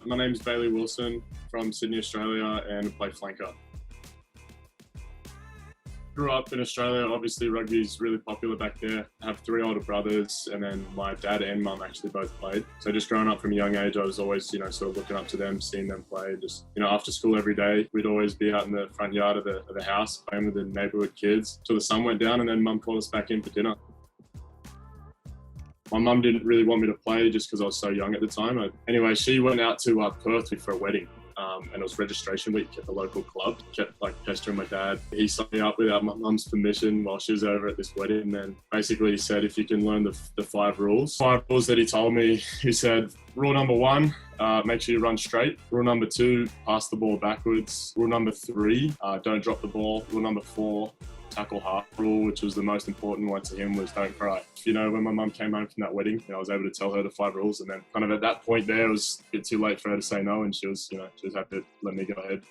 My name's Bailey Wilson from Sydney, Australia, and play flanker. Grew up in Australia. Obviously rugby is really popular back there. I have 3 older brothers, and then my dad and mum actually both played. So just growing up from a young age, I was always, sort of looking up to them, seeing them play. Just, after school every day, we'd always be out in the front yard of the house playing with the neighbourhood kids till the sun went down, and then mum called us back in for dinner. My mum didn't really want me to play just because I was so young at the time. Anyway, she went out to Perth for a wedding. And it was registration week at the local club. Kept pestering my dad. He signed me up without my mum's permission while she was over at this wedding. And basically he said, if you can learn the 5 rules. 5 rules that he told me, he said, rule number 1, make sure you run straight. Rule number 2, pass the ball backwards. Rule number 3, don't drop the ball. Rule number 4, tackle hard. Rule, which was the most important one to him, was don't cry. When my mum came home from that wedding, I was able to tell her the 5 rules, and then kind of at that point there, it was a bit too late for her to say no, and she was happy to let me go ahead.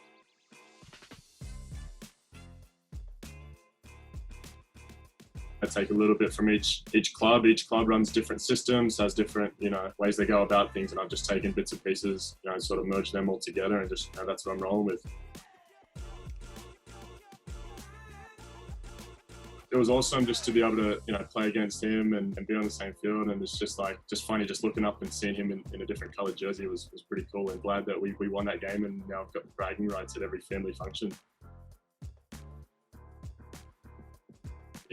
I take a little bit from each club. Each club runs different systems, has different, ways they go about things, and I've just taken bits and pieces, and sort of merged them all together, and just, that's what I'm rolling with. It was awesome just to be able to, play against him and be on the same field. And it's just funny just looking up and seeing him in a different coloured jersey was pretty cool, and glad that we won that game, and now I've got bragging rights at every family function.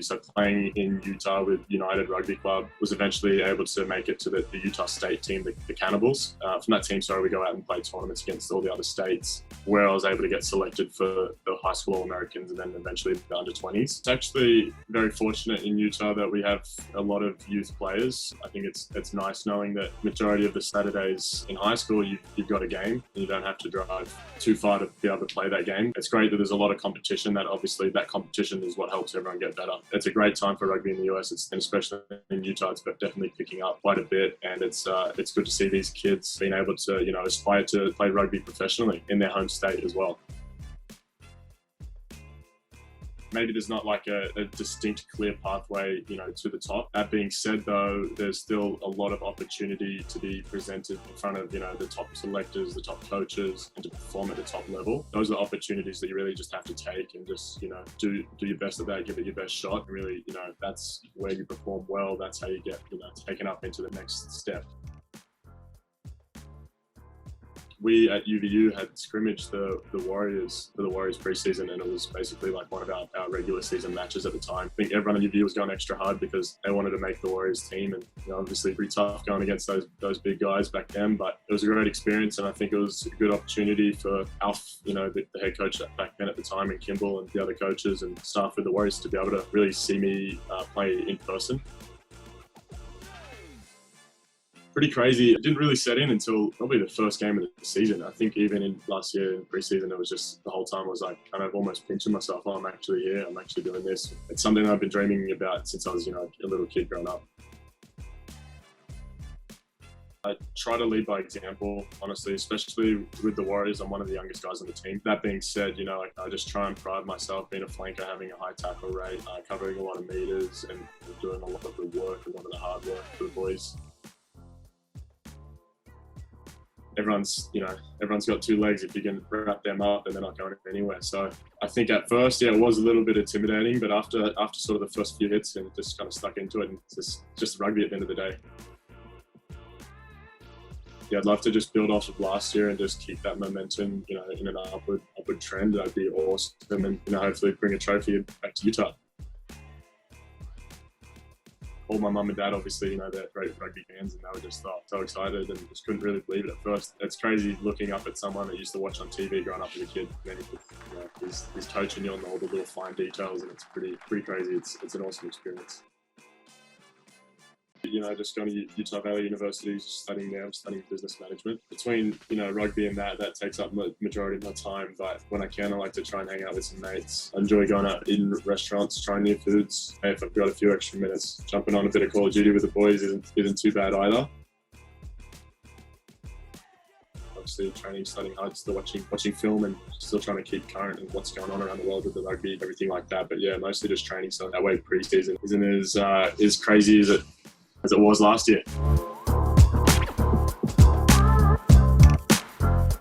So playing in Utah with United Rugby Club, was eventually able to make it to the Utah state team, the Cannibals. From that team, we go out and play tournaments against all the other states, where I was able to get selected for the high school All-Americans and then eventually the under-20s. It's actually very fortunate in Utah that we have a lot of youth players. I think it's nice knowing that majority of the Saturdays in high school, you've got a game and you don't have to drive too far to be able to play that game. It's great that there's a lot of competition. That obviously that competition is what helps everyone get better. It's a great time for rugby in the US, and especially in Utah, it's definitely picking up quite a bit, and it's good to see these kids being able to aspire to play rugby professionally in their home state as well. Maybe there's not a distinct, clear pathway, to the top. That being said, though, there's still a lot of opportunity to be presented in front of, the top selectors, the top coaches, and to perform at the top level. Those are opportunities that you really just have to take and just, do your best at that, give it your best shot. And really, that's where you perform well. That's how you get, taken up into the next step. We at UVU had scrimmaged the Warriors for the Warriors preseason, and it was basically like one of our regular season matches at the time. I think everyone at UVU was going extra hard because they wanted to make the Warriors team, and obviously pretty tough going against those big guys back then, but it was a great experience, and I think it was a good opportunity for Alf, the head coach back then at the time, and Kimball and the other coaches and staff with the Warriors to be able to really see me play in person. Pretty crazy. It didn't really set in until probably the first game of the season. I think even in last year in preseason, it was just the whole time was kind of almost pinching myself. Oh, I'm actually here. I'm actually doing this. It's something I've been dreaming about since I was, a little kid growing up. I try to lead by example, honestly, especially with the Warriors. I'm one of the youngest guys on the team. That being said, I just try and pride myself being a flanker, having a high tackle rate, covering a lot of meters, and doing a lot of the work, a lot of the hard work for the boys. Everyone's got 2 legs. If you can wrap them up, and they're not going anywhere. So I think at first, it was a little bit intimidating, but after sort of the first few hits, and just kind of stuck into it, and it's just rugby at the end of the day. Yeah, I'd love to just build off of last year and just keep that momentum, in an upward trend. That'd be awesome, and hopefully bring a trophy back to Utah. All my mum and dad, obviously, they're great rugby fans, and they were just so excited and just couldn't really believe it at first. It's crazy looking up at someone that used to watch on TV growing up as a kid. And then he's coaching you on all the little fine details, and it's pretty crazy. It's an awesome experience. Just going to Utah Valley University, studying there. I'm studying business management. Between, rugby and that takes up the majority of my time. But when I can, I like to try and hang out with some mates. I enjoy going out in restaurants, trying new foods. If I've got a few extra minutes, jumping on a bit of Call of Duty with the boys isn't too bad either. Obviously training, studying hard, still watching film, and still trying to keep current in what's going on around the world with the rugby, everything like that. But yeah, mostly just training. So that way pre-season isn't as crazy as it was last year.